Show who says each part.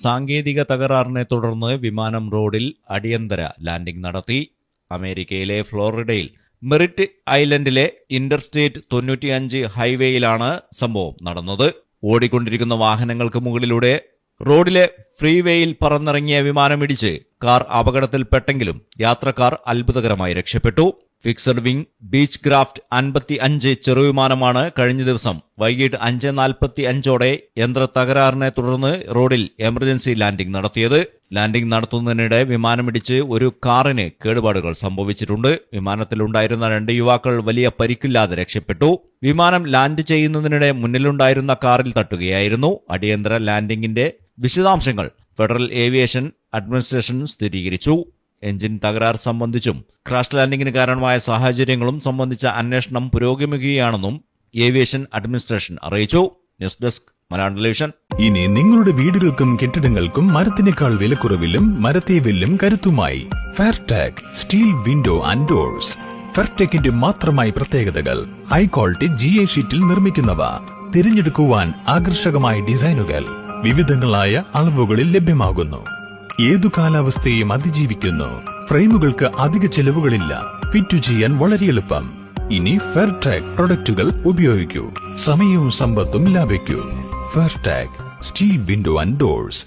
Speaker 1: സാങ്കേതിക തകരാറിനെ തുടർന്ന് വിമാനം റോഡിൽ അടിയന്തര ലാൻഡിംഗ് നടത്തി. അമേരിക്കയിലെ ഫ്ലോറിഡയിൽ മെറിറ്റ് ഐലൻഡിലെ ഇന്റർസ്റ്റേറ്റ് 95 ഹൈവേയിലാണ് സംഭവം നടന്നത്. ഓടിക്കൊണ്ടിരിക്കുന്ന വാഹനങ്ങൾക്ക് മുകളിലൂടെ റോഡിലെ ഫ്രീവേയിൽ പറന്നിറങ്ങിയ വിമാനമിടിച്ച് കാർ അപകടത്തിൽപ്പെട്ടെങ്കിലും യാത്രക്കാർ അത്ഭുതകരമായി രക്ഷപ്പെട്ടു. ഫിക്സഡ് വിംഗ് ബീച്ച് ക്രാഫ്റ്റ് 55 ചെറുവിമാനമാണ് കഴിഞ്ഞ ദിവസം വൈകിട്ട് 5:45 യന്ത്ര തകരാറിനെ തുടർന്ന് റോഡിൽ എമർജൻസി ലാൻഡിംഗ് നടത്തിയത്. ലാൻഡിംഗ് നടത്തുന്നതിനിടെ വിമാനമിടിച്ച് ഒരു കാറിന് കേടുപാടുകൾ സംഭവിച്ചിട്ടുണ്ട്. വിമാനത്തിലുണ്ടായിരുന്ന 2 യുവാക്കൾ വലിയ പരിക്കില്ലാതെ രക്ഷപ്പെട്ടു. വിമാനം ലാൻഡ് ചെയ്യുന്നതിനിടെ മുന്നിലുണ്ടായിരുന്ന കാറിൽ തട്ടുകയായിരുന്നു. അടിയന്തര ലാൻഡിംഗിന്റെ വിശദാംശങ്ങൾ ഫെഡറൽ ഏവിയേഷൻ അഡ്മിനിസ്ട്രേഷൻ സ്ഥിരീകരിച്ചു. എഞ്ചിൻ തകരാർ സംബന്ധിച്ചും ക്രാഷ് ലാൻഡിംഗിന് കാരണമായ സാഹചര്യങ്ങളും സംബന്ധിച്ച അന്വേഷണം പുരോഗമിക്കുകയാണെന്നും ഏവിയേഷൻ അഡ്മിനിസ്ട്രേഷൻ അറിയിച്ചു. News desk Malayalam television.
Speaker 2: ഇനി നിങ്ങളുടെ വീടുകൾക്കും കെട്ടിടങ്ങൾക്കും മരത്തിനേക്കാൾ വിലക്കുറവിലും മരത്തെ വെല്ലും കരുത്തുമായി ഫെയർടെക് സ്റ്റീൽ വിൻഡോ ആൻഡ് ഡോർസ്. ഫെയർടെക്കിന്റെ മാത്രമായി പ്രത്യേകതകൾ. ഹൈ ക്വാളിറ്റി GA ഷീറ്റിൽ നിർമ്മിക്കുന്നവ. തിരഞ്ഞെടുക്കുവാൻ ആകർഷകമായ ഡിസൈനുകൾ വിവിധങ്ങളായ അളവുകളിൽ ലഭ്യമാകുന്നു. ഏതു കാലാവസ്ഥയും അതിജീവിക്കുന്നു. ഫ്രെയിമുകൾക്ക് അധിക ചെലവുകളില്ല. ഫിറ്റ് ചെയ്യാൻ വളരെ എളുപ്പം. ഇനി ഫെയർടെക് പ്രൊഡക്റ്റുകൾ ഉപയോഗിക്കൂ. സമയവും സമ്പത്തും ലാഭിക്കൂ. ഫെയർടെക് സ്റ്റീൽ വിൻഡോ ആൻഡ് ഡോർസ്.